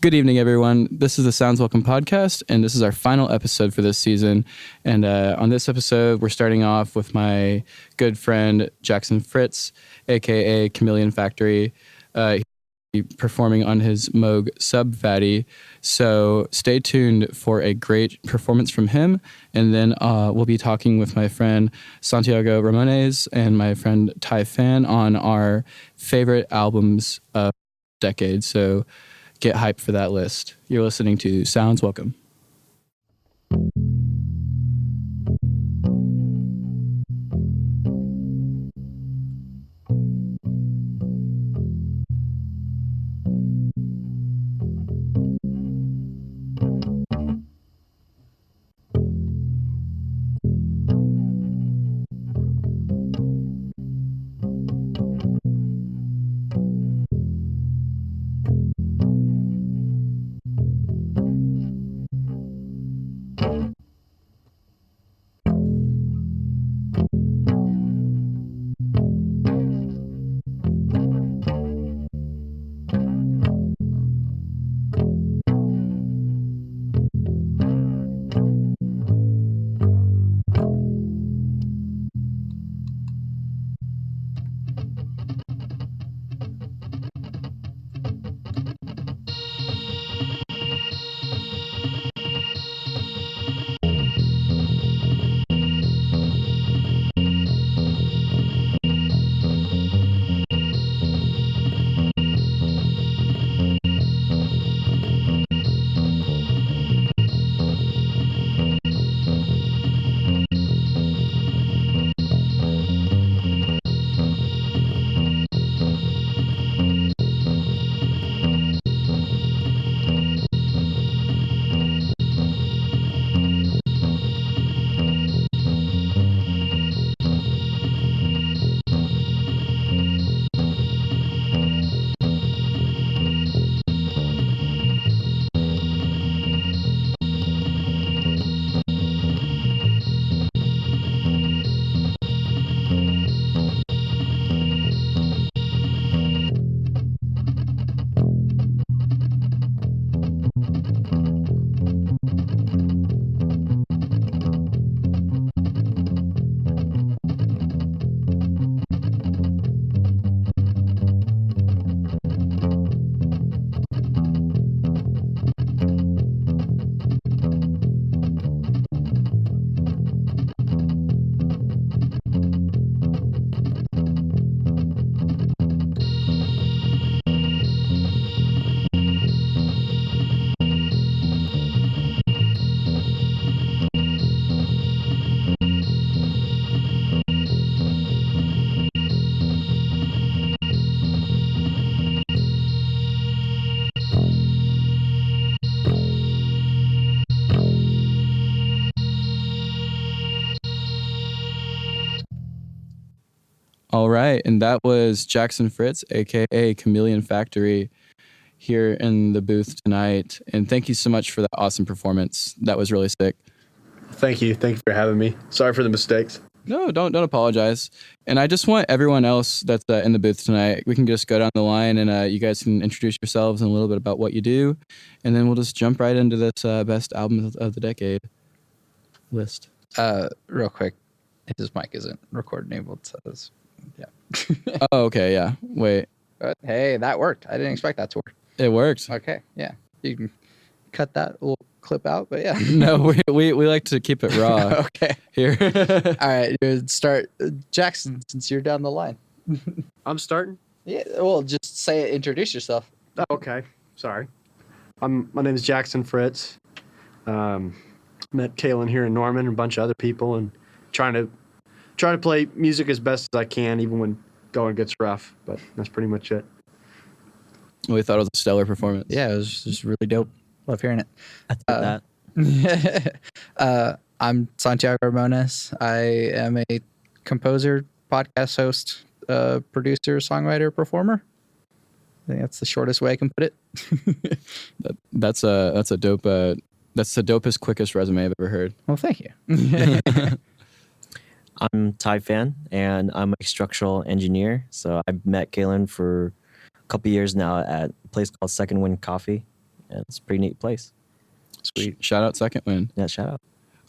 Good evening, everyone. This is the Sounds Welcome podcast, and this is our final episode for this season. And on this episode, we're starting off with my good friend, Jackson Fritts, a.k.a. Chameleon Factory, performing on his Moog Sub Fatty. So stay tuned for a great performance from him. And then we'll be talking with my friend Santiago Ramones and my friend Tai Phan on our favorite albums of the decade. So get hyped for that list. You're listening to Sounds Welcome. All right, and that was Jackson Fritts, a.k.a. Chameleon Factory, here in the booth tonight. And thank you so much for that awesome performance. That was really sick. Thank you. Thank you for having me. Sorry for the mistakes. No, don't apologize. And I just want everyone else that's in the booth tonight, we can just go down the line and you guys can introduce yourselves and a little bit about what you do. And then we'll just jump right into this best album of the decade list. Real quick, his mic isn't recording able. It says, yeah. Oh, okay, yeah. Wait. But hey, that worked. I didn't expect that to work. It worked. Okay, yeah. You can cut that little clip out, but yeah. No, we like to keep it raw. Okay. Here. All right, start. Jackson, since you're down the line. I'm starting? Yeah, well, just say it, introduce yourself. Oh, okay. Sorry. My name is Jackson Fritts. Met Kaelan here in Norman and a bunch of other people and trying to play music as best as I can, even when going gets rough. But that's pretty much it. We thought it was a stellar performance. Yeah, it was just really dope. Love hearing it. I did that. I'm Santiago Ramones. I am a composer, podcast host, producer, songwriter, performer. I think that's the shortest way I can put it. That's a dope. That's the dopest, quickest resume I've ever heard. Well, thank you. I'm Tai Phan, and I'm a structural engineer. So I've met Kaelan for a couple years now at a place called Second Wind Coffee. and it's a pretty neat place. Sweet. Shout out Second Wind. Yeah, shout out.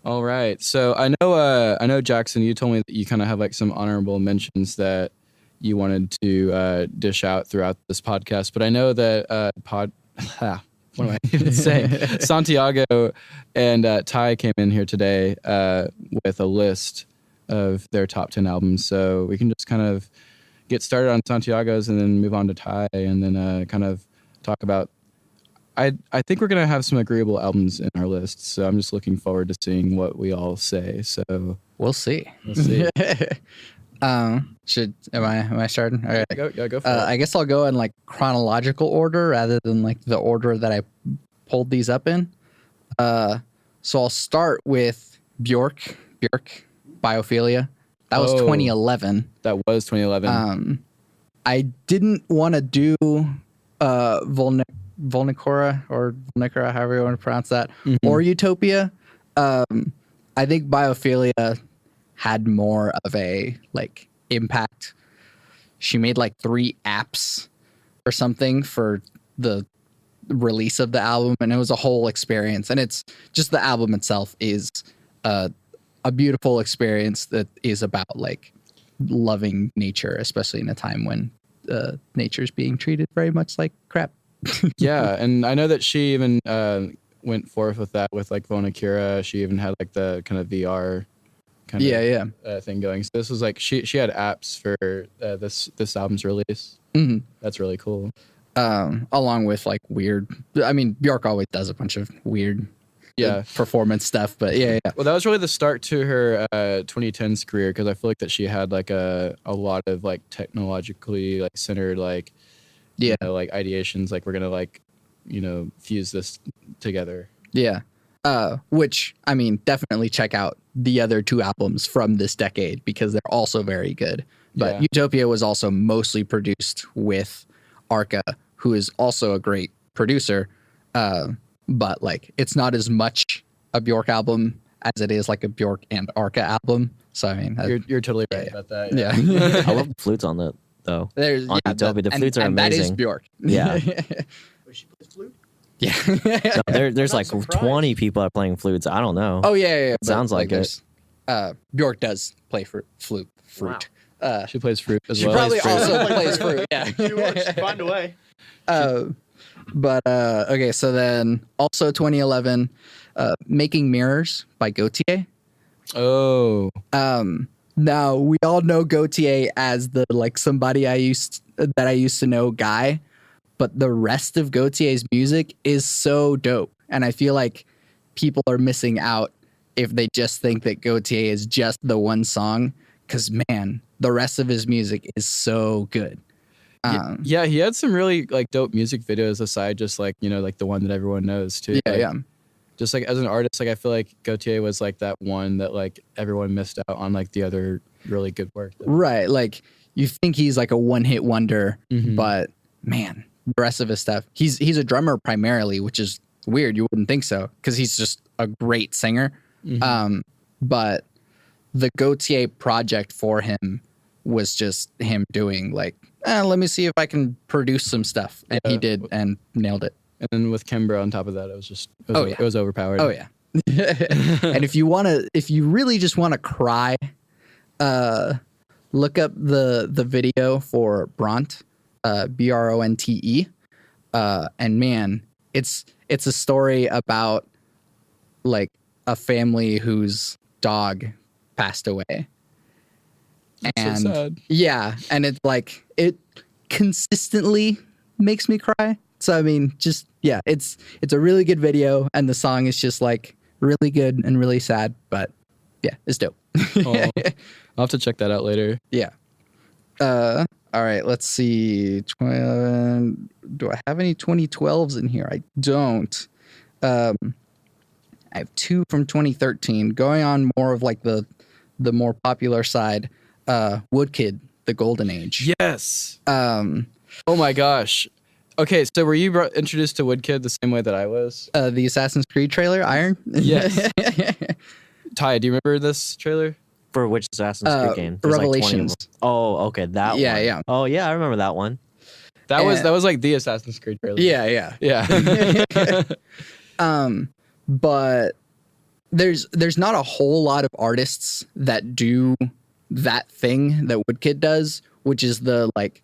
All right. So I know Jackson, you told me that you kind of have like some honorable mentions that you wanted to dish out throughout this podcast, but I know that what am I even saying? Santiago and Tai came in here today with a list of their top 10 albums. So we can just kind of get started on Santiago's and then move on to Tai and then kind of talk about. I think we're gonna have some agreeable albums in our list, so I'm just looking forward to seeing what we all say. So we'll see. We'll see. Am I starting? All right. Go for it. I guess I'll go in like chronological order rather than like the order that I pulled these up in. So I'll start with Bjork, Biophilia. That was 2011. That was 2011. I didn't want to do Volnicora, however you want to pronounce that, or Utopia. I think Biophilia had more of a like impact. She made like 3 apps or something for the release of the album, and it was a whole experience. And it's just the album itself is a beautiful experience that is about like loving nature, especially in a time when nature's being treated very much like crap. Yeah, and I know that she even went forth with that with like Volnicura. She even had like the kind of VR kind of thing going. So this was like she had apps for this album's release. Mm-hmm. That's really cool. Along with like weird. I mean, Bjork always does a bunch of weird performance stuff, but yeah. Well, that was really the start to her 2010s career, because I feel like that she had like a lot of like technologically like centered like like ideations, like we're gonna like fuse this together. Which I mean, definitely check out the other 2 albums from this decade because they're also very good. But Utopia was also mostly produced with Arca, who is also a great producer. But like it's not as much a Bjork album as it is like a Bjork and Arca album. So I mean, you're totally right about that. Yeah. I love the flutes on that though. There's Utopia, the flutes are amazing. That is Bjork. Yeah. She plays flute? Yeah. No, there's like 20 people are playing flutes. I don't know. Oh yeah. It sounds like it. Bjork does play flute. Wow. She plays fruit as she well. She probably also plays fruit. Yeah. She works to find a way. But okay, so then also 2011, Making Mirrors by Gautier. Oh. Now we all know Gautier as the like somebody I used to know guy, but the rest of Gautier's music is so dope, and I feel like people are missing out if they just think that Gautier is just the one song, because man, the rest of his music is so good. Yeah, he had some really like dope music videos aside just like like the one that everyone knows too. Just like as an artist, like I feel like Gautier was like that one that like everyone missed out on like the other really good work. Right, like you think he's like a one-hit wonder, but man, the rest of his stuff. He's a drummer primarily, which is weird. You wouldn't think so because he's just a great singer. But the Gautier project for him was just him doing like, let me see if I can produce some stuff, and he did and nailed it. And then with Kimbra on top of that, it was overpowered. Oh yeah. And if you really just want to cry, look up the video for Bronte, Bronte, and man, it's a story about like a family whose dog passed away. That's so sad. Yeah, and it consistently makes me cry. So I mean, just it's a really good video, and the song is just like really good and really sad, but yeah, it's dope. I'll have to check that out later. Yeah. All right, let's see. Do I have any 2012s in here? I don't. I have 2 from 2013. Going on more of like the more popular side. Woodkid, The Golden Age. Yes. Oh my gosh. Okay, so were you introduced to Woodkid the same way that I was? The Assassin's Creed trailer, Iron? Yes. Ty, do you remember this trailer? For which Assassin's Creed game? There's Revelations. Like 20 of them. Oh, okay, that one. Yeah. Oh, yeah, I remember that one. That was like the Assassin's Creed trailer. Yeah. Yeah. But there's not a whole lot of artists that do that thing that Woodkid does, which is the like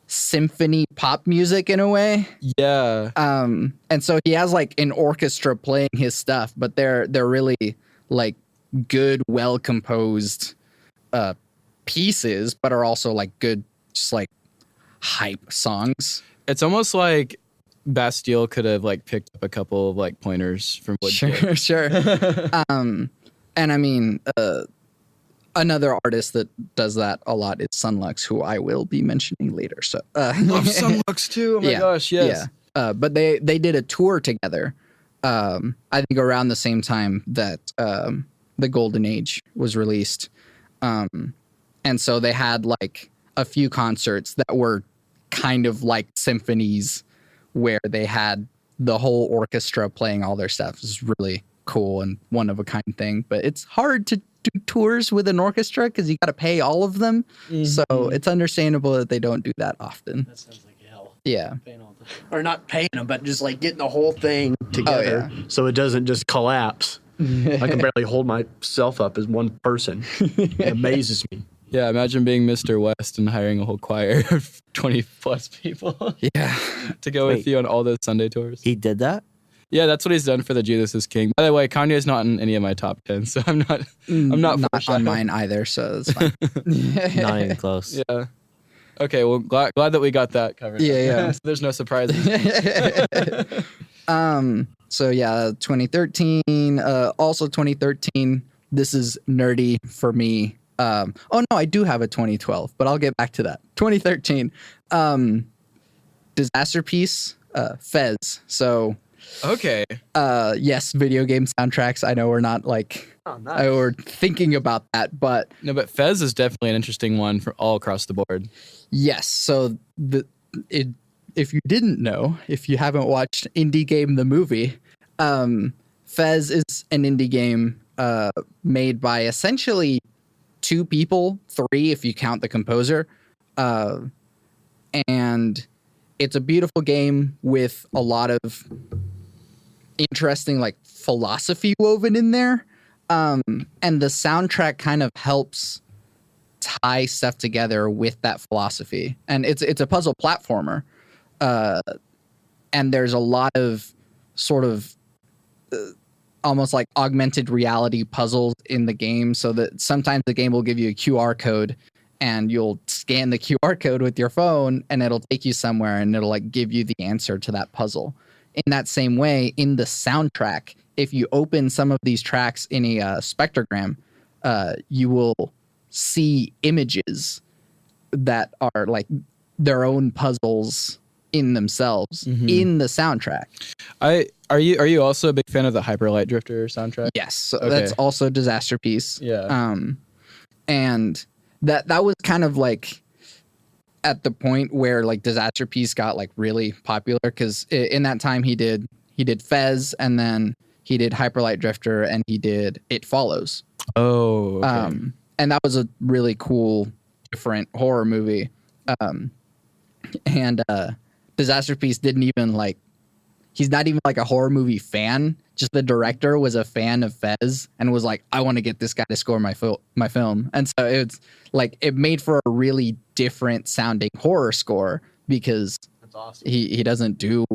symphony pop music in a way. Yeah. And so he has like an orchestra playing his stuff, but they're really like good, well composed pieces, but are also like good, just like hype songs. It's almost like Bastille could have like picked up a couple of like pointers from Woodkid. Sure. And I mean, another artist that does that a lot is Sunlux, who I will be mentioning later. So Love Sunlux too. Oh my gosh, yes. Yeah. But they did a tour together. I think around the same time that the Golden Age was released. And so they had like a few concerts that were kind of like symphonies where they had the whole orchestra playing all their stuff. It was really cool and one of a kind thing, but it's hard to do tours with an orchestra because you got to pay all of them. Mm-hmm. So it's understandable that they don't do that often. That sounds like hell. Yeah. Or not paying them, but just like getting the whole thing together so it doesn't just collapse. I can barely hold myself up as one person. It amazes me. Yeah, imagine being Mr. West and hiring a whole choir of 20 plus people. Yeah. To go with you on all those Sunday tours. He did that? Yeah, that's what he's done for the Jesus is King. By the way, Kanye's not in any of my top 10, so I'm not on mine either, so it's fine. Not even close. Yeah. Okay, well, glad that we got that covered. Yeah. So there's no surprises. So yeah, 2013. Also 2013. This is nerdy for me. Oh no, I do have a 2012, but I'll get back to that. 2013. Disaster Piece. Fez. So. Okay. Yes, video game soundtracks. I know we're not like we're thinking about that, but no, but Fez is definitely an interesting one for all across the board. Yes. So if you didn't know, if you haven't watched Indie Game the movie, Fez is an indie game made by essentially two people, three if you count the composer, and it's a beautiful game with a lot of interesting like philosophy woven in there. And the soundtrack kind of helps tie stuff together with that philosophy. And it's a puzzle platformer. And there's a lot of sort of almost like augmented reality puzzles in the game, so that sometimes the game will give you a QR code and you'll scan the QR code with your phone and it'll take you somewhere and it'll like give you the answer to that puzzle. In that same way, in the soundtrack, if you open some of these tracks in a spectrogram, you will see images that are like their own puzzles in themselves in the soundtrack. Are you also a big fan of the Hyperlight Drifter soundtrack? Yes, so that's also Disaster Piece. Yeah. And that was kind of like at the point where like Disaster Piece got like really popular, because in that time he did Fez, and then he did Hyperlight Drifter, and he did It Follows. Oh, okay. And that was a really cool, different horror movie. And Disaster Piece didn't even like, he's not even like a horror movie fan. Just the director was a fan of Fez and was like, I want to get this guy to score my film. And so it's like, it made for a really different sounding horror score, because that's awesome. He doesn't do,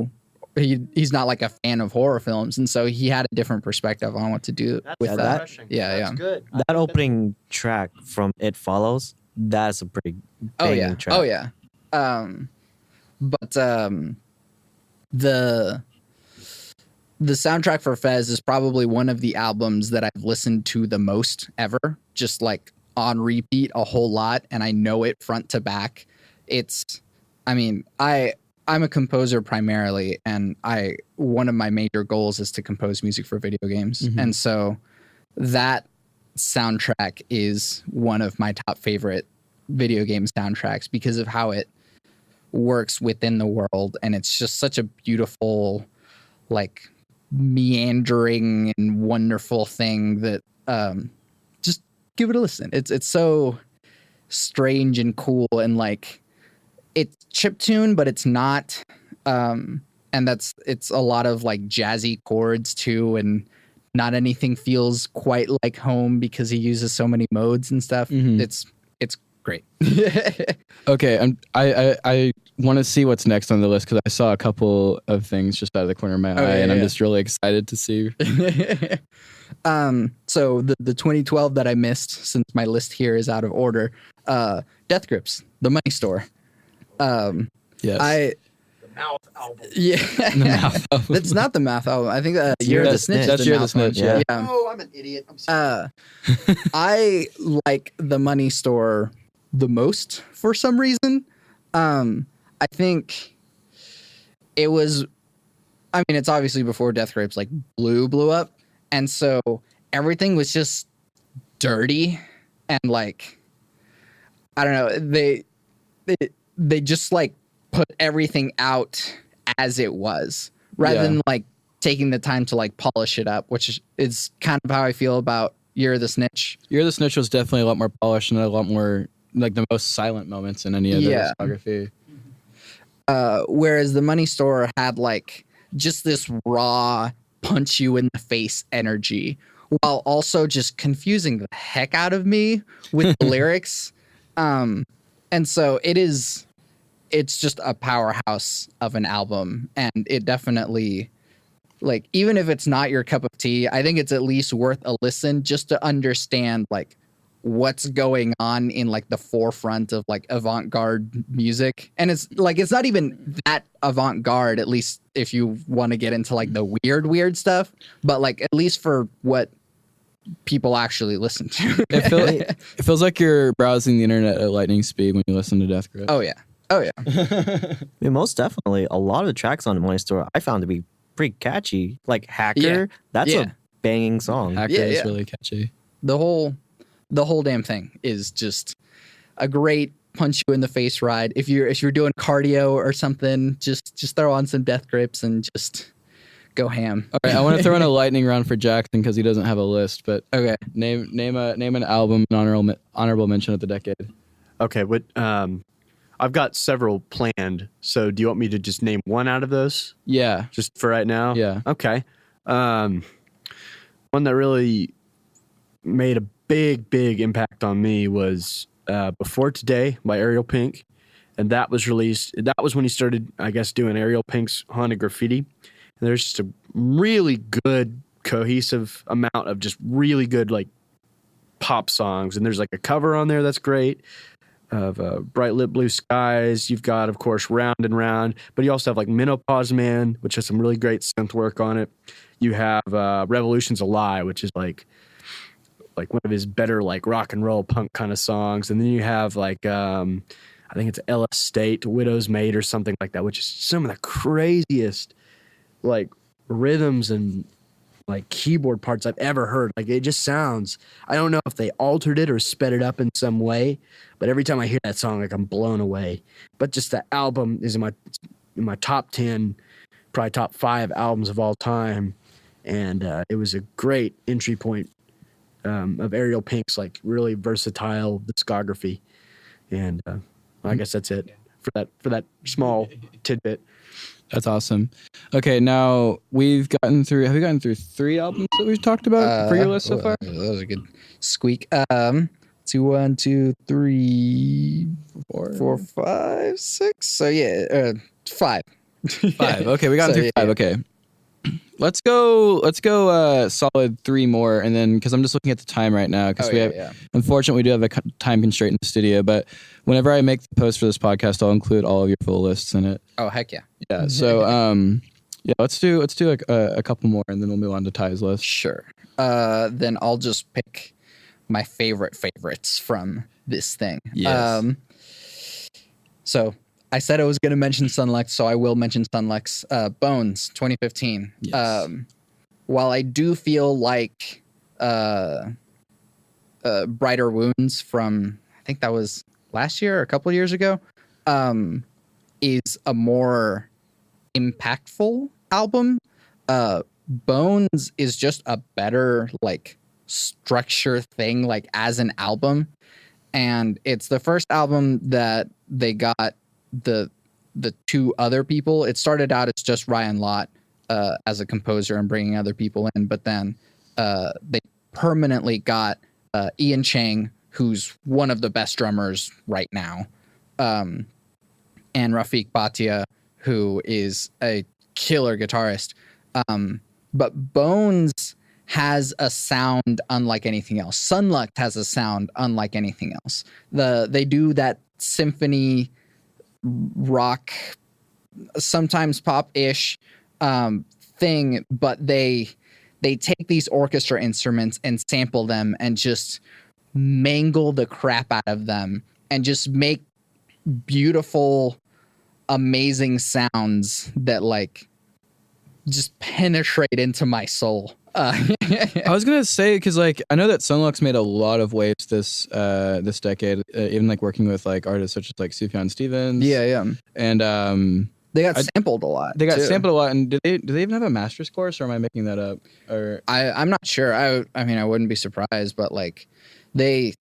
he's not like a fan of horror films. And so he had a different perspective on what to do with that. Yeah. That's good. That opening track from It Follows, that's a pretty banging track. Oh yeah. But the soundtrack for Fez is probably one of the albums that I've listened to the most ever, just like on repeat a whole lot, and I know it front to back. I'm a composer primarily, and one of my major goals is to compose music for video games. Mm-hmm. And so that soundtrack is one of my top favorite video game soundtracks because of how it works within the world, and it's just such a beautiful, like, meandering and wonderful thing that just give it a listen. It's so strange and cool, and like it's chiptune, but it's not. And it's a lot of like jazzy chords too, and not anything feels quite like home because he uses so many modes and stuff. Mhm. It's great. Okay, I want to see what's next on the list because I saw a couple of things just out of the corner of my eye, and I'm just really excited to see. So the 2012 that I missed, since my list here is out of order, Death Grips, The Money Store. Yes. Mouth album. Yeah, The Mouth album. That's not the Mouth album. I think Year of the Snitch. That's the Year of the Mouth one. Snitch, yeah. Oh, I'm an idiot. I'm sorry. I like The Money Store the most for some reason. I think it was, I mean, it's obviously before Death Grips like blew up. And so everything was just dirty and like, I don't know, they just like put everything out as it was rather than like taking the time to like polish it up, which is kind of how I feel about Year of the Snitch. Year of the Snitch was definitely a lot more polished and a lot more like the most silent moments in any of the discography. Whereas The Money Store had like just this raw punch you in the face energy while also just confusing the heck out of me with the lyrics. And so it's just a powerhouse of an album, and it definitely, like, even if it's not your cup of tea, I think it's at least worth a listen just to understand like what's going on in like the forefront of like avant-garde music. And it's like, it's not even that avant-garde, at least if you want to get into like the weird stuff, but like at least for what people actually listen to. It feels like you're browsing the internet at lightning speed when you listen to Death Grips. Oh yeah. I mean, most definitely, a lot of the tracks on the Money Store I found to be pretty catchy. Like Hacker, Yeah. that's Yeah. a banging song. Hacker Yeah, is yeah. really catchy. The whole damn thing is just a great punch you in the face ride. If you're doing cardio or something, just throw on some Death Grips and just go ham. All right, I want to throw in a lightning round for Jackson because he doesn't have a list, but Okay. name an album, an honorable mention of the decade. Okay, what? I've got several planned. So, do you want me to just name one out of those, Yeah. just for right now? Yeah. Okay. One that really made a big impact on me was "Before Today" by Ariel Pink, and that was released. That was when he started, I guess, doing Ariel Pink's Haunted Graffiti. And there's just a really good, cohesive amount of just really good like pop songs, and there's like a cover on there that's great of Bright Lit Blue Skies. You've got, of course, Round and Round, but you also have like Menopause Man, which has some really great synth work on it. You have Revolution's a Lie, which is like one of his better like rock and roll punk kind of songs. And then you have like I think it's LS State, Widow's Maid or something like that, which is some of the craziest like rhythms and like keyboard parts I've ever heard. Like it just sounds, I don't know if they altered it or sped it up in some way, but every time I hear that song, like I'm blown away. But just that album is in my top 10, probably top 5 albums of all time. And it was a great entry point of Ariel Pink's like really versatile discography. And I guess that's it for that small tidbit. That's awesome. Okay, now have we gotten through 3 albums that we've talked about for your list so far? That was a good squeak. 2, 1, 2, 3, 4, 5, 6. So yeah, 5. 5. Okay, we got So, through 5. Okay. Let's go solid 3 more, and then because I'm just looking at the time right now because unfortunately we do have a time constraint in the studio, but whenever I make the post for this podcast, I'll include all of your full lists in it. Oh heck yeah. Yeah. So let's do a couple more, and then we'll move on to Ty's list. Sure. Then I'll just pick my favorites from this thing. Yes. So I said I was going to mention Sunlux, so I will mention Sunlux. Bones, 2015. Yes. While I do feel like Brighter Wounds from, I think that was last year or a couple years ago, is a more impactful album. Bones is just a better like structure thing, like as an album. And it's the first album that they got the two other people. It started out as just Ryan Lott as a composer and bringing other people in, but then they permanently got Ian Chang, who's one of the best drummers right now, and Rafik Bhatia, who is a killer guitarist. But Bones has a sound unlike anything else. Sunluck has a sound unlike anything else. They do that symphony rock, sometimes pop-ish thing, but they take these orchestra instruments and sample them and just mangle the crap out of them and just make beautiful, amazing sounds that like just penetrate into my soul. I was gonna say, because like I know that Sunluck's made a lot of waves this decade, even like working with like artists such as like Sufjan Stevens. Yeah. And they got sampled a lot. They got too. sampled a lot. And do they even have a master's course, or am I making that up? Or I'm not sure. I mean, I wouldn't be surprised, but like they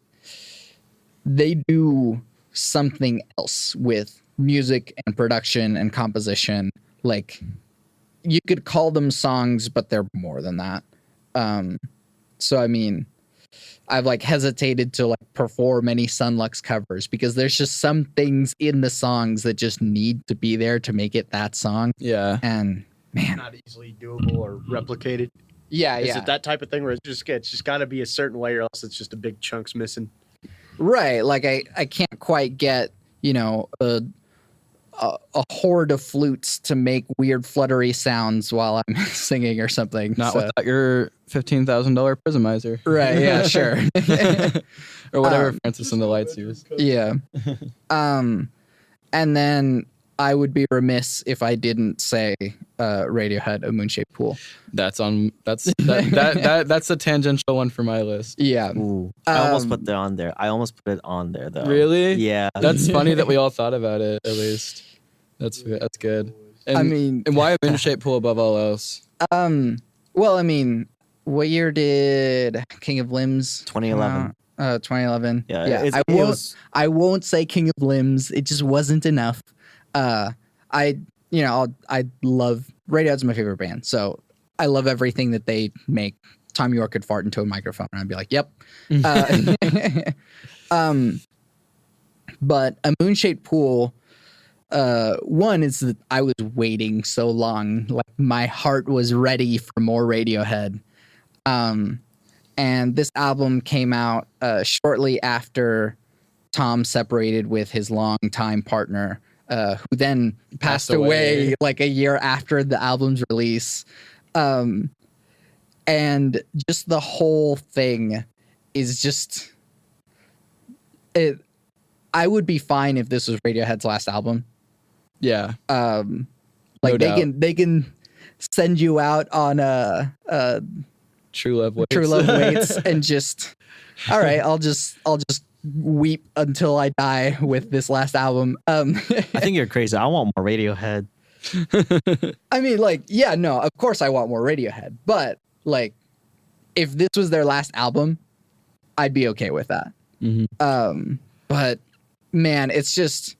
do something else with music and production and composition. Like, you could call them songs, but they're more than that. So I mean, I've like hesitated to like perform any Sunluck's covers because there's just some things in the songs that just need to be there to make it that song. yeah. And man, Not easily doable or replicated. yeah. Is it that type of thing where it's just got to be a certain way, or else it's just a big chunks missing? Right. Like I can't quite get, a horde of flutes to make weird fluttery sounds while I'm singing or something. Not without your $15,000 Prismizer. Right. Yeah, sure. Or whatever Francis and the Lights use. Yeah. And then I would be remiss if I didn't say Radiohead, A Moon-Shaped Pool. That's a tangential one for my list. Yeah. Ooh, I almost put that on there. I almost put it on there though. Really? Yeah. That's funny that we all thought about it, at least. That's good. And, I mean, and why a moon-shaped pool above all else? Well, I mean, what year did King of Limbs 2011. 2011. Yeah. I won't say King of Limbs. It just wasn't enough. I love Radiohead's my favorite band, so I love everything that they make. Tom York could fart into a microphone, and I'd be like, "Yep." But A Moon-Shaped Pool. One is that I was waiting so long, like my heart was ready for more Radiohead. And this album came out shortly after Tom separated with his longtime partner, who then passed away like a year after the album's release. And just the whole thing is just it. I would be fine if this was Radiohead's last album. Yeah. Like they can send you out on True Love Waits. True Love Waits and just all right, I'll just weep until I die with this last album. I think you're crazy. I want more Radiohead. I mean, like, yeah, no, of course I want more Radiohead, but like, if this was their last album, I'd be okay with that. Mm-hmm. But man, it's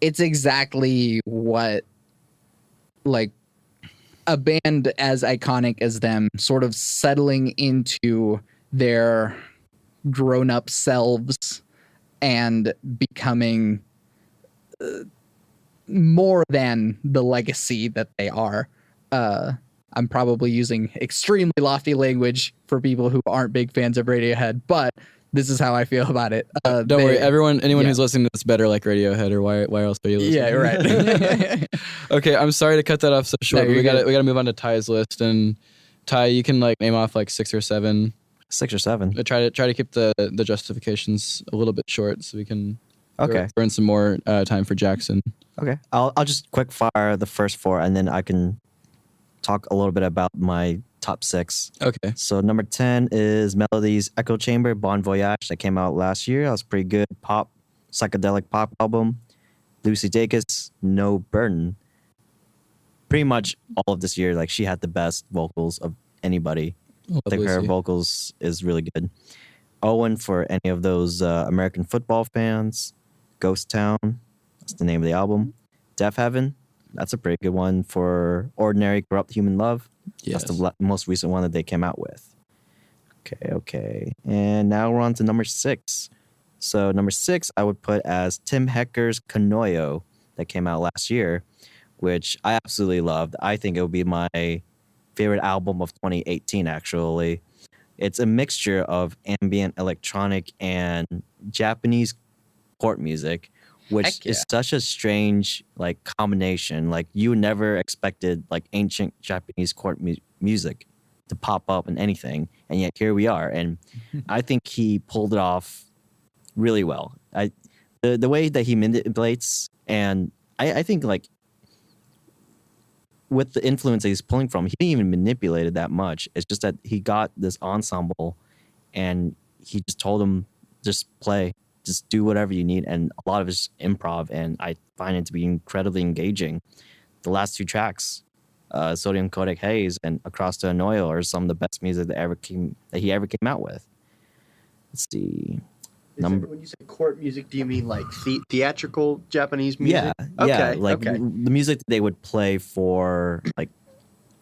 exactly what like a band as iconic as them sort of settling into their grown-up selves and becoming more than the legacy that they are. I'm probably using extremely lofty language for people who aren't big fans of Radiohead, but this is how I feel about it. Don't worry, anyone who's listening to this better like Radiohead, or why else are you listening? Yeah, right. Okay, I'm sorry to cut that off so short. No, We gotta move on to Ty's list, and Ty, you can like name off like 6 or 7. 6 or 7. Try to keep the justifications a little bit short so we can burn some more time for Jackson. Okay, I'll just quick fire the first 4, and then I can talk a little bit about my top 6. Okay. So number 10 is Melody's Echo Chamber, Bon Voyage, that came out last year. That was pretty good psychedelic pop album. Lucy Dacus, No Burden. Pretty much all of this year, like, she had the best vocals of anybody. I think her vocals is really good. Owen, for any of those American football fans. Ghost Town, It's the name of the album. Deaf Heaven. That's a pretty good one for Ordinary Corrupt Human Love. Yes. That's the most recent one that they came out with. Okay. And now we're on to number 6. So number 6 I would put as Tim Hecker's Canoyo that came out last year, which I absolutely loved. I think it would be my favorite album of 2018, actually. It's a mixture of ambient electronic and Japanese court music, which is such a strange like combination. Like you never expected like ancient Japanese court music to pop up in anything, and yet here we are. And I think he pulled it off really well. The way that he manipulates, and I think like with the influence that he's pulling from, he didn't even manipulate it that much. It's just that he got this ensemble and he just told them, just play, just do whatever you need. And a lot of it's improv, and I find it to be incredibly engaging. The last 2 tracks, Sodium Codec Haze and Across the Anoyo, are some of the best music that he ever came out with. Let's see. When you say court music, do you mean like theatrical Japanese music? Yeah, the music that they would play for like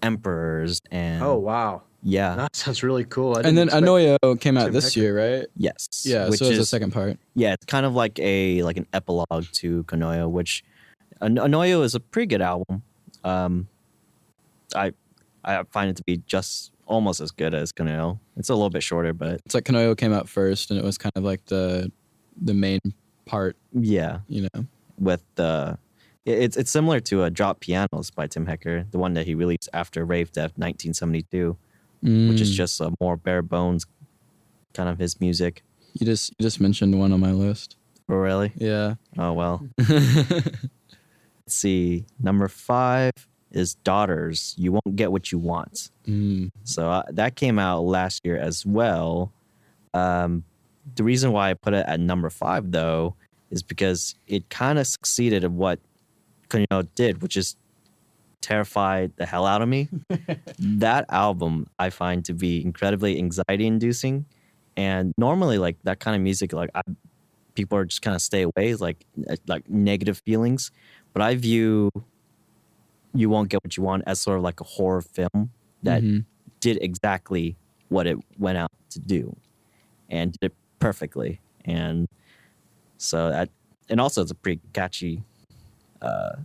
emperors and. Oh wow! Yeah, that sounds really cool. And then Anoyo came out this year, right? Yes. Yeah, so it's the second part. Yeah, it's kind of like an epilogue to Canoyo, which Anoyo is a pretty good album. I find it to be just almost as good as Canoyo. It's a little bit shorter, but it's like Canoyo came out first, and it was kind of like the main part. Yeah, you know, with it's similar to Drop Pianos by Tim Hecker, the one that he released after Rave Death 1972, which is just a more bare bones kind of his music. You just mentioned one on my list. Oh really? Yeah. Oh well. Let's see. Number 5 is Daughters, You Won't Get What You Want. So that came out last year as well. The reason why I put it at number 5 though is because it kind of succeeded at what Canoyo did, which is terrified the hell out of me. That album I find to be incredibly anxiety inducing, and normally like that kind of music, like people are just kind of stay away, like negative feelings, but I view You Won't Get What You Want as sort of like a horror film that did exactly what it went out to do and did it perfectly. And so and also it's a pretty catchy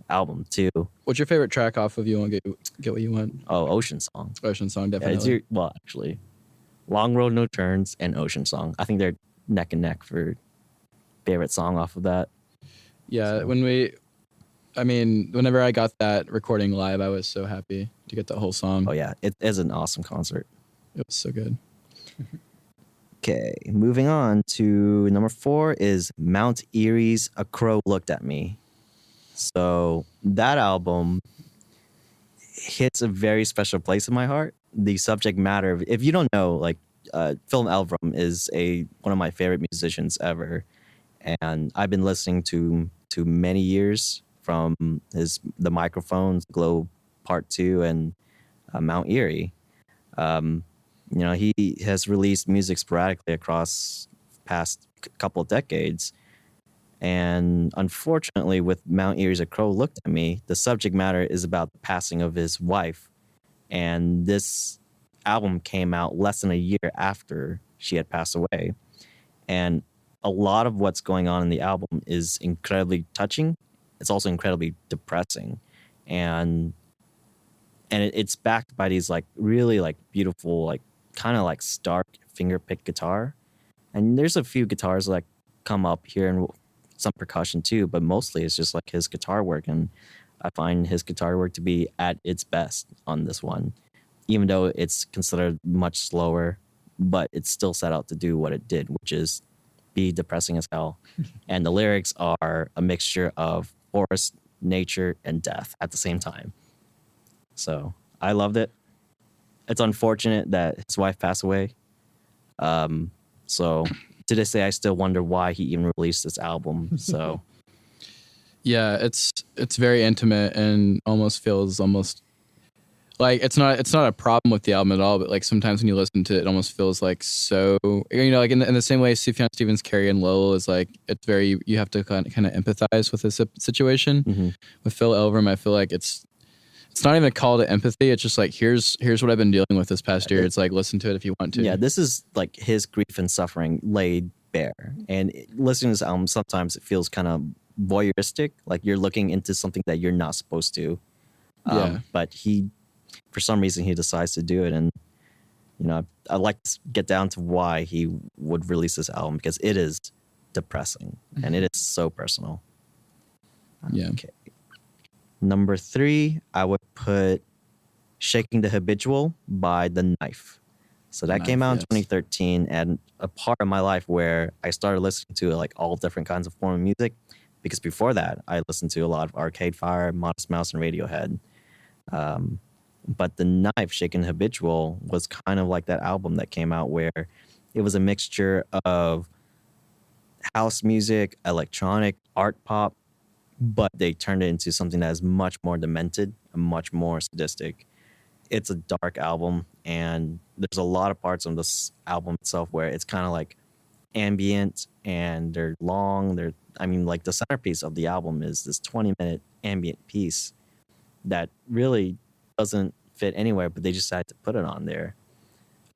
album too. What's your favorite track off of You Won't Get What You Want? Oh, Ocean Song. Ocean Song, definitely. Well, actually, Long Road No Turns and Ocean Song. I think they're neck and neck for favorite song off of that. Yeah, so. Whenever I got that recording live, I was so happy to get the whole song. Oh yeah, it is an awesome concert. It was so good. Okay, moving on to number 4 is Mount Erie's A Crow Looked at Me. So that album hits a very special place in my heart. The subject matter, if you don't know, like Phil Elverum is one of my favorite musicians ever, and I've been listening to many years from the Microphones, Glow Part 2, and Mount Airy. He has released music sporadically across past couple of decades. And unfortunately, with Mount Erie's A Crow Looked at Me, the subject matter is about the passing of his wife. And this album came out less than a year after she had passed away. And a lot of what's going on in the album is incredibly touching. It's also incredibly depressing. And it's backed by these like really like beautiful, like kind of like stark fingerpick guitar. And there's a few guitars like come up here and some percussion too, but mostly it's just like his guitar work, and I find his guitar work to be at its best on this one, even though it's considered much slower, but it's still set out to do what it did, which is be depressing as hell. And the lyrics are a mixture of forest, nature, and death at the same time. So I loved it. It's unfortunate that his wife passed away. So to this day, I still wonder why he even released this album. So, yeah, it's very intimate and almost feels Like it's not a problem with the album at all, but like sometimes when you listen to it, it almost feels like so, like in the same way Sufjan Stevens' Carrie and Lowell is like, it's very, you have to kind of empathize with this situation. Mm-hmm. With Phil Elverum, I feel like it's not even a call to empathy. It's just like, here's what I've been dealing with this past year. It's like, listen to it if you want to. Yeah, this is like his grief and suffering laid bare. And listening to this album, sometimes it feels kind of voyeuristic, like you're looking into something that you're not supposed to. Yeah. But for some reason, he decides to do it. And, I'd like to get down to why he would release this album, because it is depressing and it is so personal. Yeah. Okay. Number 3, I would put Shaking the Habitual by The Knife. So that came out in 2013, and a part of my life where I started listening to like all different kinds of form of music, because before that, I listened to a lot of Arcade Fire, Modest Mouse, and Radiohead. But The Knife, Shaken Habitual, was kind of like that album that came out where it was a mixture of house music, electronic, art pop, but they turned it into something that is much more demented and much more sadistic. It's a dark album, and there's a lot of parts of this album itself where it's kind of like ambient, and they're long. Like the centerpiece of the album is this 20-minute ambient piece that really doesn't fit anywhere, but they just decided to put it on there.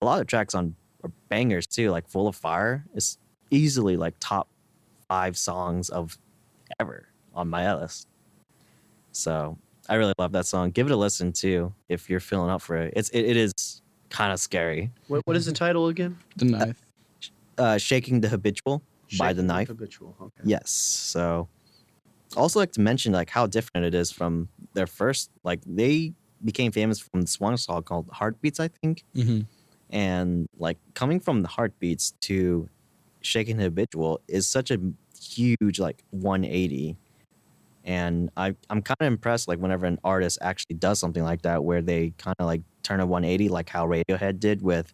A lot of tracks on are bangers too, like Full of Fire is easily like top 5 songs of ever on my list. So I really love that song. Give it a listen too if you're feeling up for it. It is kind of scary. What is the title again? The Knife. Shaking the Habitual by The Knife. Habitual. Okay. Yes. So also like to mention like how different it is from their first, like they became famous from this one song called Heartbeats, I think. Mm-hmm. And like coming from the Heartbeats to Shaking the Habitual is such a huge like 180. And I'm kind of impressed like whenever an artist actually does something like that, where they kind of like turn a 180, like how Radiohead did with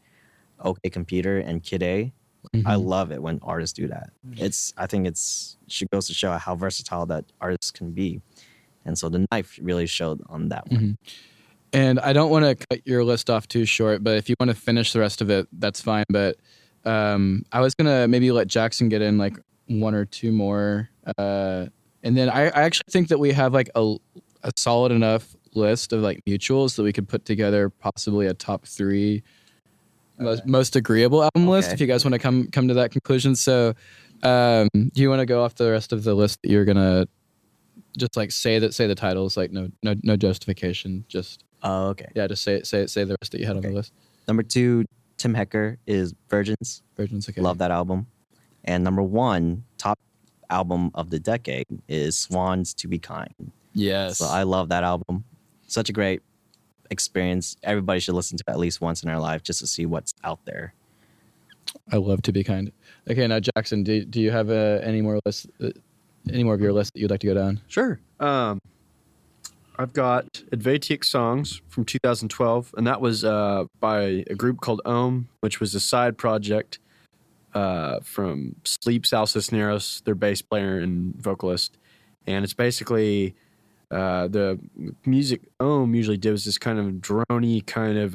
OK Computer and Kid A. Mm-hmm. I love it when artists do that. I think it goes to show how versatile that artists can be. And so The Knife really showed on that one. Mm-hmm. And I don't want to cut your list off too short, but if you want to finish the rest of it, that's fine. But I was going to maybe let Jackson get in like 1 or 2 more. And then I actually think that we have like a solid enough list of like mutuals that we could put together possibly a top 3 most agreeable album list, if you guys want to come to that conclusion. So do you want to go off the rest of the list that you're going to just like say the titles, like no justification, just okay. Yeah, just say the rest that you had on the list. Number 2, Tim Hecker is Virgins. Okay. Love that album. And number 1, top album of the decade is Swans To Be Kind. Yes. So I love that album. Such a great experience. Everybody should listen to it at least once in their life just to see what's out there. I love To Be Kind. Okay, now Jackson, do you have any more of your list that you'd like to go down? Sure. I've got Advaitic Songs from 2012, and that was by a group called Ohm, which was a side project from Sleep Sal Cisneros, their bass player and vocalist. And it's basically the music Ohm usually does this kind of droney kind of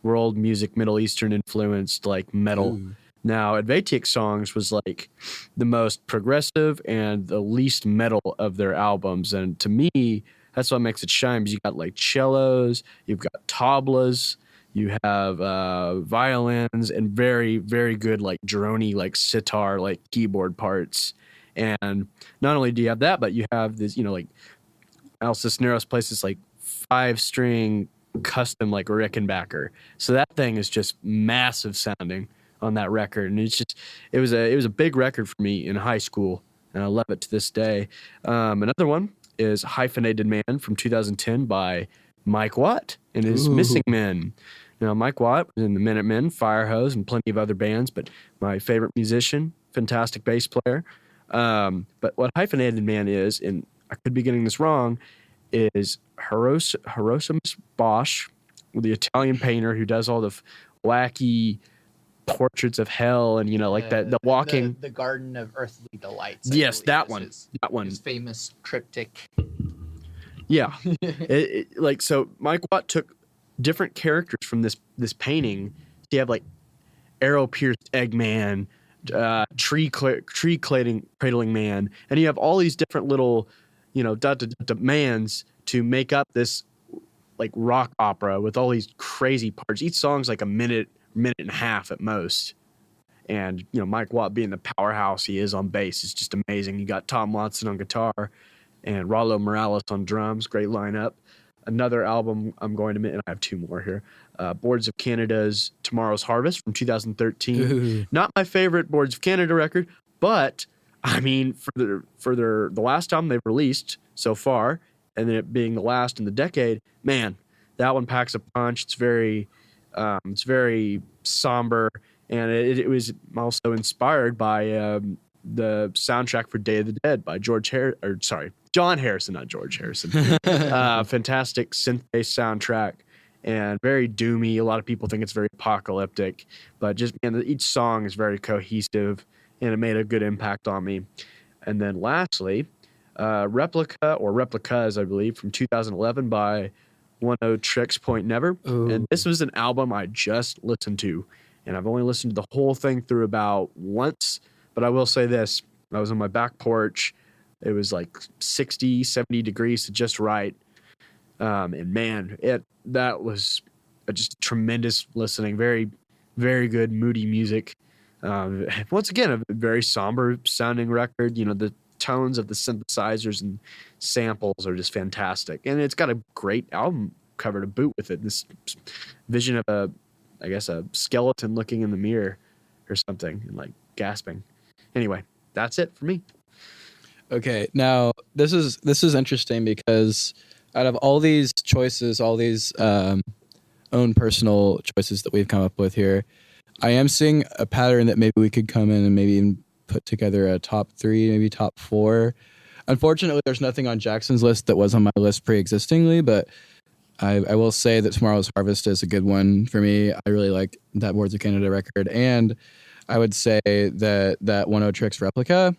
world music, Middle Eastern influenced like metal. Ooh. Now, Advaitic Songs was like the most progressive and the least metal of their albums. And to me, that's what makes it shine, because you got like cellos, you've got tablas, you have violins, and very, very good like droney, like sitar, like keyboard parts. And not only do you have that, but you have this, like Al Cisneros plays this like 5-string custom like Rickenbacker. So that thing is just massive sounding on that record, and it was a big record for me in high school, and I love it to this day. Another one is Hyphenated Man from 2010 by Mike Watt and his Missing Men. Now, Mike Watt was in the Minutemen, Firehose, and plenty of other bands, but my favorite musician, fantastic bass player. But what Hyphenated Man is, and I could be getting this wrong, is Hieronymus Bosch, the Italian painter who does all the wacky portraits of hell and the walking the Garden of Earthly Delights. Yes, that one. His famous triptych. Yeah. Like, so Mike Watt took different characters from this painting. You have like arrow-pierced Eggman, cradling man, and you have all these different little, mans to make up this like rock opera with all these crazy parts. Each song's like a minute and a half at most. And, Mike Watt being the powerhouse he is on bass is just amazing. You got Tom Watson on guitar and Rollo Morales on drums. Great lineup. Another album I'm going to admit, and I have two more here. Boards of Canada's Tomorrow's Harvest from 2013. Ooh. Not my favorite Boards of Canada record, but I mean, for the last album they've released so far, and then it being the last in the decade, man, that one packs a punch. It's very somber, and it was also inspired by the soundtrack for Day of the Dead by John Harrison, not George Harrison. Fantastic synth-based soundtrack and very doomy. A lot of people think it's very apocalyptic, but just each song is very cohesive, and it made a good impact on me. And then lastly, Replicas, I believe, from 2011 by 10 Tricks Point Never. Ooh. And this was an album I just listened to, and I've only listened to the whole thing through about once, but I will say this. I was on my back porch. It was like 60, 70 degrees to just right. And man, that was just tremendous listening. Very, very good, moody music. Once again, a very somber sounding record. The tones of the synthesizers and samples are just fantastic. And it's got a great album cover to boot with it. This vision of a skeleton looking in the mirror or something and like gasping. Anyway, that's it for me. Okay, now this is interesting because out of all these choices, all these own personal choices that we've come up with here, I am seeing a pattern that maybe we could come in and maybe even put together a top 3, maybe top 4. Unfortunately, there's nothing on Jackson's list that was on my list pre-existingly, but I will say that Tomorrow's Harvest is a good one for me. I really like that Boards of Canada record, and I would say that 10 Tricks Replica.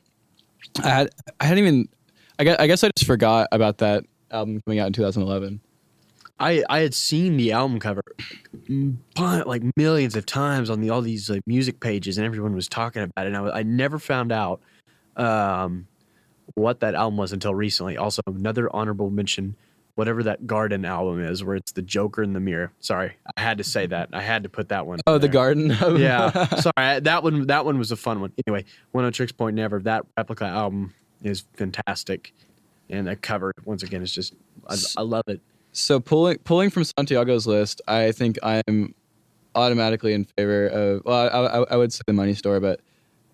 I guess I just forgot about that album coming out in 2011. I had seen the album cover like millions of times on all these like music pages, and everyone was talking about it. And I never found out what that album was until recently. Also, another honorable mention, whatever that Garden album is, where it's the Joker in the mirror. Sorry, I had to say that. I had to put that one. Oh, the Garden. Yeah, sorry. That one was a fun one. Anyway, 10 Tricks Point Never. That Replica album is fantastic, and that cover once again is just I love it. So pulling from Santiago's list, I think I'm automatically in favor of. Well, I would say the Money Store, but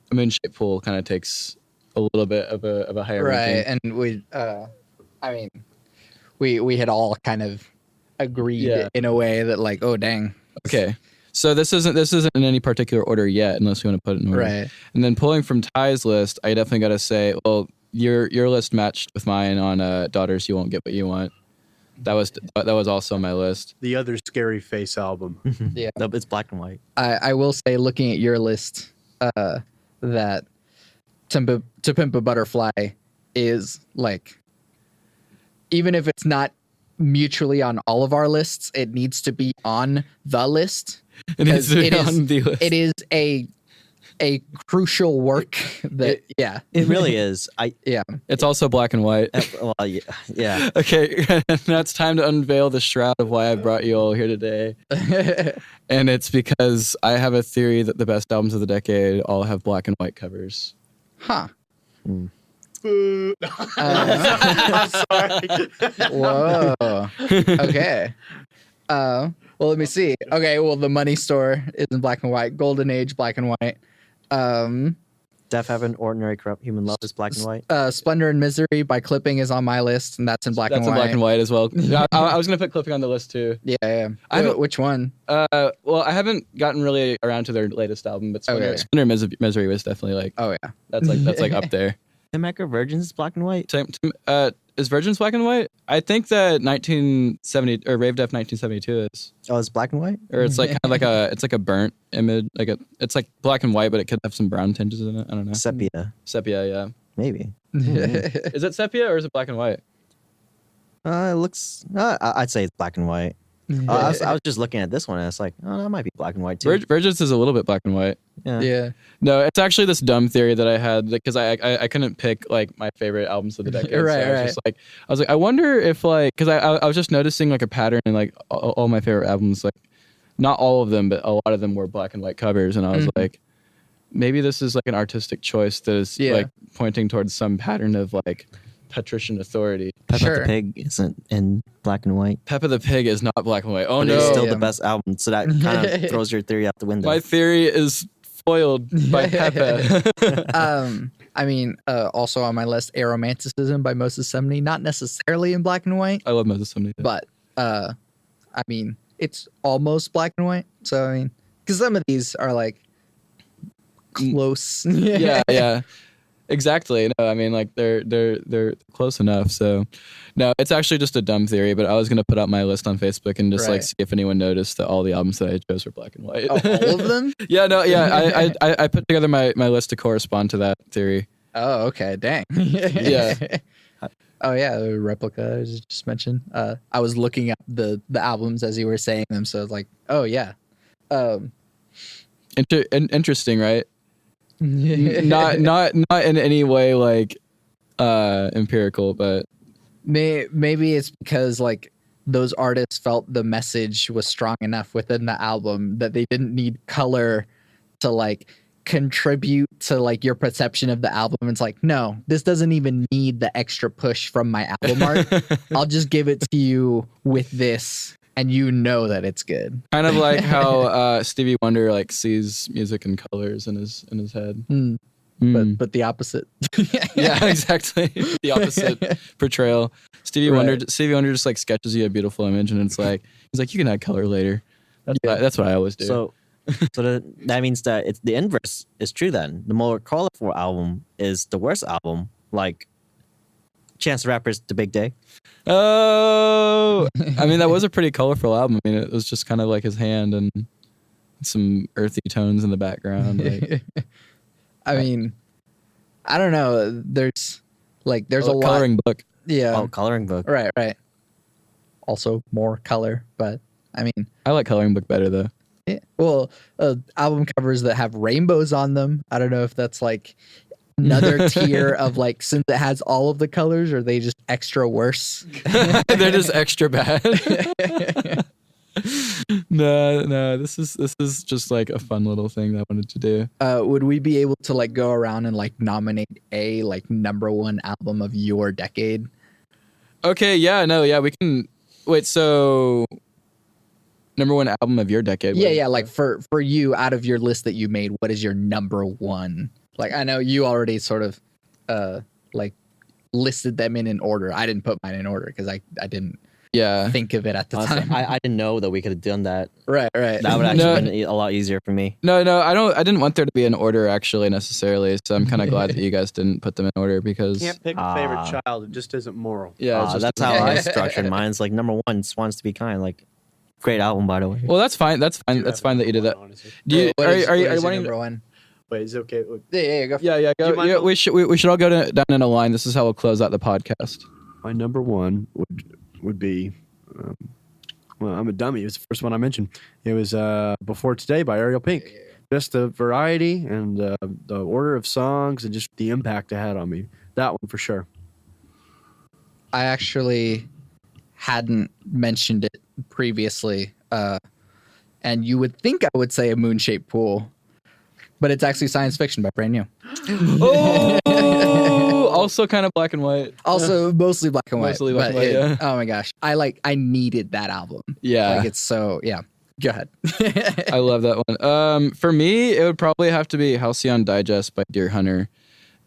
a Moon-Shaped Pool kind of takes a little bit of a higher ranking. And we had all kind of agreed in a way that like, oh dang. Okay, so this isn't in any particular order yet, unless you want to put it in order. Right. And then pulling from Ty's list, I definitely got to say, well, your list matched with mine on Daughters You Won't Get What You Want. That was also on my list. The other Scary Face album. Yeah, No, it's black and white. I will say, looking at your list, that To Pimp a Butterfly is like, even if it's not mutually on all of our lists, it needs to be on the list. It needs to be on the list. It is a crucial work that It really is. It's also black and white. Well, yeah. Okay, now it's time to unveil the shroud of why I brought you all here today. And it's because I have a theory that the best albums of the decade all have black and white covers. Huh. I'm sorry. Whoa. Okay. Well, let me see. Okay, well, The Money Store is in black and white. Golden Age, black and white. Deaf Heaven, Ordinary Corrupt Human Love is black and white. Splendor and Misery by Clipping is on my list, and that's in black and white. That's in black and white as well. I was going to put Clipping on the list too. Yeah. Which one? Well, I haven't gotten really around to their latest album, but Splendor and Misery was definitely like. Oh yeah. That's like up there. Tim Ecker, Virgins is black and white. Is Virgins black and white? I think that 1970 or Rave Def 1972 is. Oh, it's black and white. Or it's like kind of like a burnt image, it's like black and white, but it could have some brown tinges in it. I don't know. Sepia, Sepia, yeah. maybe. Is it sepia or is it black and white? It looks. I'd say it's black and white. I was just looking at this one, and it's like, oh, that might be black and white too. Burgess is a little bit black and white. Yeah. No, it's actually this dumb theory that I had because I couldn't pick like my favorite albums of the decade. Right, so I was like, I wonder if like, because I was just noticing like a pattern in like all my favorite albums, like not all of them, but a lot of them were black and white covers, and I was like, maybe this is like an artistic choice that is like pointing towards some pattern of like patrician authority. Peppa the Pig isn't in black and white. Peppa the Pig is not black and white. Oh but no, it's still the best album. So that kind of throws your theory out the window. My theory is foiled by Peppa. I mean, also on my list, Aromanticism by Moses Sumney. Not necessarily in black and white. I love Moses Sumney, but I mean, it's almost black and white. So I mean, because some of these are like close. yeah. Exactly. No, I mean, like they're close enough. So, no, it's actually just a dumb theory. But I was gonna put up my list on Facebook and just like see if anyone noticed that all the albums that I chose were black and white. Oh, all of them? Yeah. No. Yeah. I put together my list to correspond to that theory. Oh, okay. Dang. Yeah. Oh yeah, the replica I just mentioned. I was looking at the albums as you were saying them, so I was like, oh yeah. Interesting, right? not in any way like empirical, but maybe it's because like those artists felt the message was strong enough within the album that they didn't need color to like contribute to like your perception of the album. It's like, no, this doesn't even need the extra push from my album art. I'll just give it to you with this, and you know that it's good. Kind of like how Stevie Wonder like sees music in colors in his head. But the opposite. Yeah, exactly. The opposite portrayal. Stevie Wonder just like sketches you a beautiful image, and it's like he's like, you can add color later. That's what I always do. So that means that it's the inverse is true. Then the more colorful album is the worst album. Like Chance the Rapper's The Big Day. Oh, I mean, that was a pretty colorful album. I mean, it was just kind of like his hand and some earthy tones in the background. Like, I mean, I don't know. There's a lot. Coloring book. Yeah. Oh, coloring book. Right. Also more color, but I mean, I like coloring book better though. Yeah. Well, album covers that have rainbows on them. I don't know if that's like another tier of like, since it has all of the colors, or they just extra worse. They're just extra bad. No, this is just like a fun little thing that I wanted to do. Would we be able to like go around and like nominate a like #1 album of your decade? Okay, yeah, we can. Wait, so #1 album of your decade? Yeah, like for you, out of your list that you made, what is your #1? Like, I know you already sort of like listed them in an order. I didn't put mine in order because I didn't think of it at the time. I didn't know that we could have done that. Right. That would actually been a lot easier for me. No, I didn't want there to be an order actually necessarily. So I'm kind of glad that you guys didn't put them in order because You can't pick a favorite child. It just isn't moral. Yeah, it's just, that's how I structured mine. It's like #1, Swans to Be Kind. Like, great album, by the way. Well, that's fine. That's fine that you did that. Do you What is are you your wanting? #1? Wait, is it okay? Yeah, go. Yeah. Go. We should all go down in a line. This is how we'll close out the podcast. My #1 would be. Well, I'm a dummy. It was the first one I mentioned. It was Before Today by Ariel Pink. Yeah. Just the variety and the order of songs and just the impact it had on me. That one for sure. I actually hadn't mentioned it previously, and you would think I would say A Moon-Shaped Pool, but it's actually Science Fiction by Brand New. Oh, also kind of black and white. Also mostly black and white. Mostly black and white, yeah. Oh my gosh, I needed that album. Yeah, like it's so Go ahead. I love that one. For me, it would probably have to be Halcyon Digest by Deerhunter,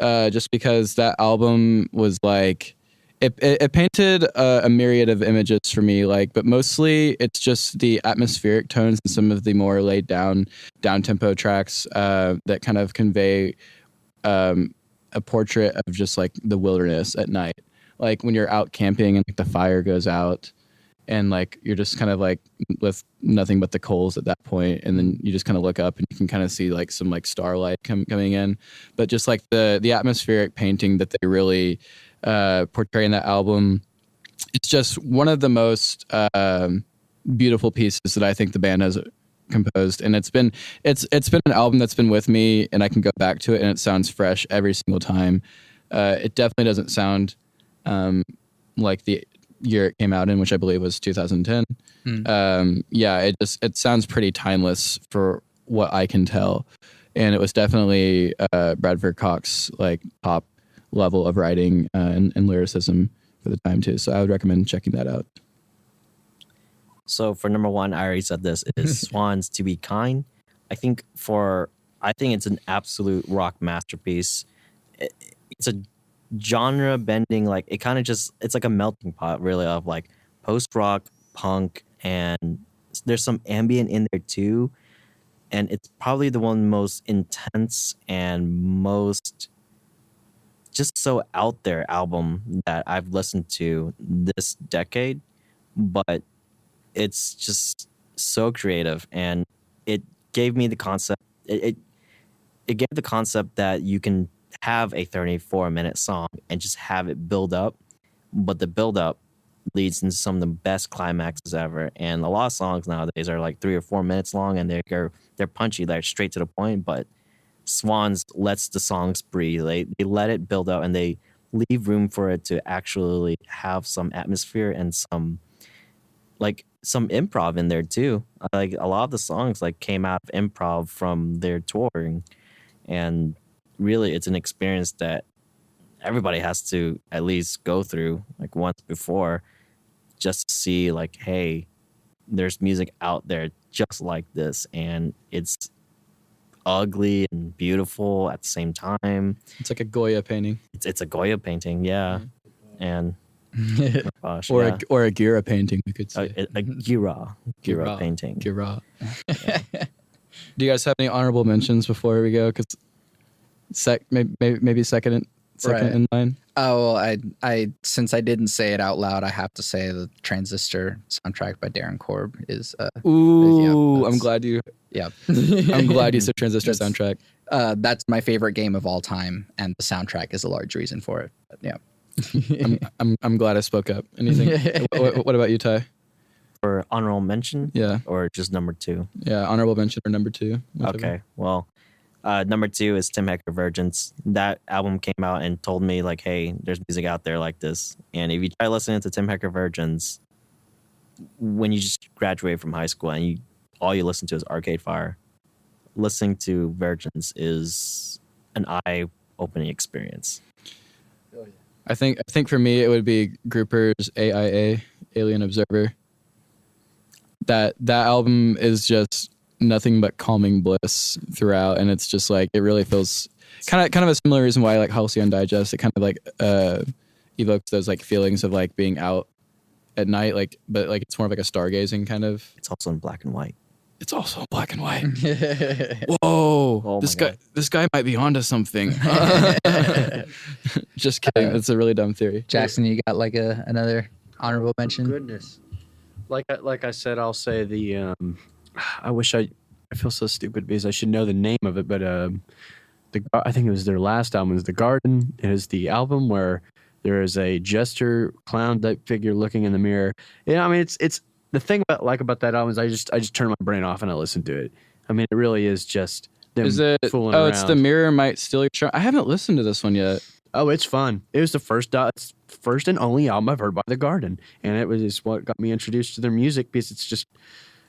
just because that album was like. It painted a myriad of images for me, like, but mostly it's just the atmospheric tones and some of the more laid down tempo tracks that kind of convey a portrait of just like the wilderness at night, like when you're out camping and like, the fire goes out, and like you're just kind of like with nothing but the coals at that point, and then you just kind of look up and you can kind of see like some like starlight coming in, but just like the atmospheric painting that they really portraying that album it's just one of the most beautiful pieces that I think the band has composed, and it's been an album that's been with me, and I can go back to it, and it sounds fresh every single time. It definitely doesn't sound like the year it came out in, which I believe was 2010. It sounds pretty timeless for what I can tell, and it was definitely Bradford Cox's like top level of writing and lyricism for the time too. So I would recommend checking that out. So for number one, I already said this, is Swans to Be Kind. I think it's an absolute rock masterpiece. It's a genre bending, like it's like a melting pot really of like post rock, punk, and there's some ambient in there too. And it's probably the one most intense and most just so out there album that I've listened to this decade. But it's just so creative, and it gave me the concept. It gave the concept that you can have a 34-minute song and just have it build up, but the build up leads into some of the best climaxes ever. And a lot of songs nowadays are like 3 or 4 minutes long, and they're punchy, they're straight to the point. But Swans lets the songs breathe. They let it build up, and they leave room for it to actually have some atmosphere and some improv in there too. Like a lot of the songs like came out of improv from their touring, and really it's an experience that everybody has to at least go through like once before, just to see like, hey, there's music out there just like this, and it's ugly and beautiful at the same time. It's like a Goya painting. It's a Goya painting, yeah. And gosh, or yeah. a Gira painting, we could say. A Gira painting. Gira. Do you guys have any honorable mentions before we go? Because maybe second in line. Oh, well, I since I didn't say it out loud, I have to say the Transistor soundtrack by Darren Korb is. Ooh, I'm glad you. Yeah, I'm glad you said Transistor soundtrack. That's my favorite game of all time, and the soundtrack is a large reason for it. But, yeah. I'm glad I spoke up. Anything? What about you, Ty? For honorable mention? Yeah. Or just number 2? Yeah, honorable mention or number 2. Whichever. Okay, well, number 2 is Tim Hecker Virgins. That album came out and told me, like, hey, there's music out there like this. And if you try listening to Tim Hecker Virgins, when you just graduate from high school and all you listen to is Arcade Fire, listening to Virgins is an eye-opening experience. I think for me it would be Grouper's AIA, Alien Observer. That album is just nothing but calming bliss throughout, and it's just like it really feels kind of a similar reason why I like Halcyon Digest. It kind of like evokes those like feelings of like being out at night, like, but like it's more of like a stargazing kind of. It's also in black and white. It's also in black and white. Whoa! Oh this guy might be onto something. Just kidding. It's a really dumb theory. Jackson, you got like another honorable mention? Goodness. Like I said, I'll say the. I feel so stupid because I should know the name of it, but I think it was their last album. Is The Garden. It is the album where there is a jester clown type figure looking in the mirror. Yeah, I mean it's the thing about that album is I just turn my brain off and I listen to it. I mean, it really is just them fooling around. It's The Mirror Might Steal Your Charm. I haven't listened to this one yet. Oh, it's fun. It was the first and only album I've heard by The Garden, and it was what got me introduced to their music because it's just,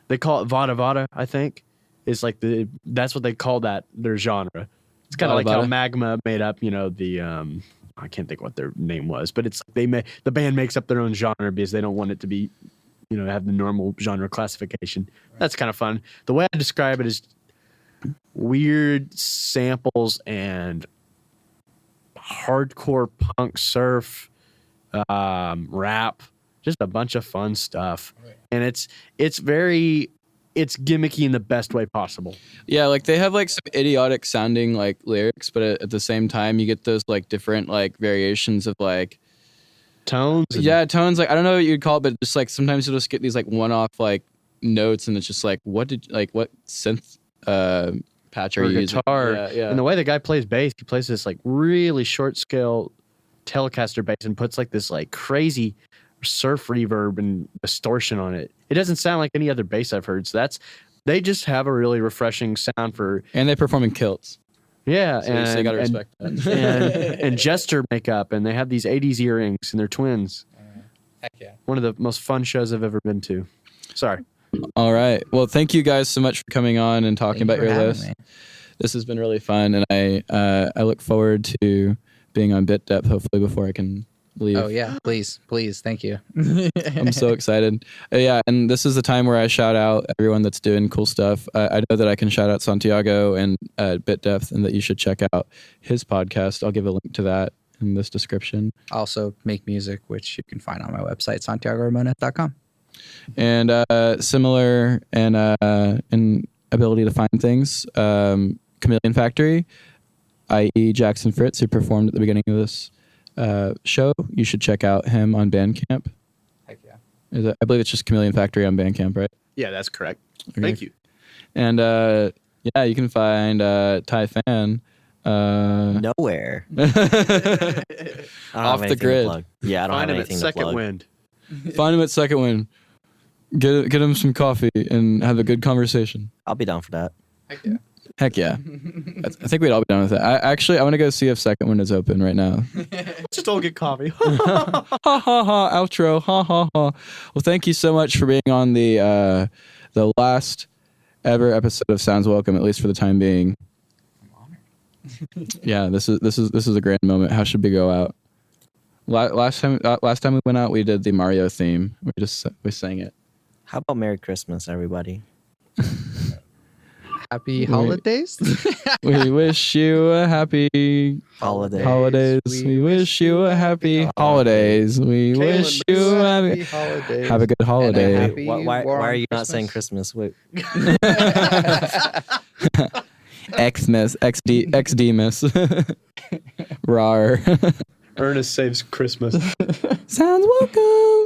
they call it Vada Vada, I think. It's like that's what they call their genre. It's kind of like how Magma made up, the I can't think what their name was, but it's the band makes up their own genre because they don't want it to be, have the normal genre classification. That's kind of fun. The way I describe it is weird samples and hardcore punk surf, rap, just a bunch of fun stuff. Right. And it's gimmicky in the best way possible. Yeah, like they have like some idiotic sounding like lyrics, but at the same time you get those like different like variations of like tones. Tones. Like I don't know what you'd call it, but just like sometimes you'll just get these like one-off like notes, and it's just like what synth patch are you using? Guitar. Yeah. And the way the guy plays bass, he plays this like really short scale Telecaster bass and puts like this like crazy surf reverb and distortion on it. It doesn't sound like any other bass I've heard. So they just have a really refreshing sound for. And they perform in kilts. Yeah, So you gotta respect that. and jester makeup, and they have these 80s earrings, and they're twins. Heck yeah. One of the most fun shows I've ever been to. Sorry. All right. Well, thank you guys so much for coming on and talking Thank about you for your having list. me. This has been really fun, and I look forward to being on Bit Depth hopefully before I can leave. Oh yeah, please, thank you. I'm so excited. Yeah, and this is the time where I shout out everyone that's doing cool stuff. I know that I can shout out Santiago and Bit Depth, and that you should check out his podcast. I'll give a link to that in this description. Also make music, which you can find on my website, santiagoramones.com. And similar in ability to find things, Chameleon Factory, i.e. Jackson Fritts, who performed at the beginning of this show. You should check out him on Bandcamp. Heck yeah. I believe it's just Chameleon Factory on Bandcamp, right? Yeah, that's correct. Okay. Thank you. And yeah, you can find Tai Phan Nowhere. I don't off have the anything to grid. plug. Yeah, I don't Find have him at anything to Second plug. Wind. Find him at Second Wind. Get him some coffee and have a good conversation. I'll be down for that. Heck yeah. Heck yeah. I think we'd all be done with that. I want to go see if Second Wind is open right now. Just don't get coffee. Ha ha ha, outro. Ha ha ha. Well, thank you so much for being on the last ever episode of Sounds Welcome, at least for the time being. Yeah, this is a grand moment. How should we go out? Last time we went out, we did the Mario theme. We sang it. How about Merry Christmas, everybody? Happy holidays. We wish you a happy Holidays. We wish you a happy holidays. We wish you a happy holidays. have a good holiday. And a happy Why warm are you not Christmas. saying Christmas? Wait. Xmas, Xdemus. Rar. Ernest saves Christmas. Sounds welcome.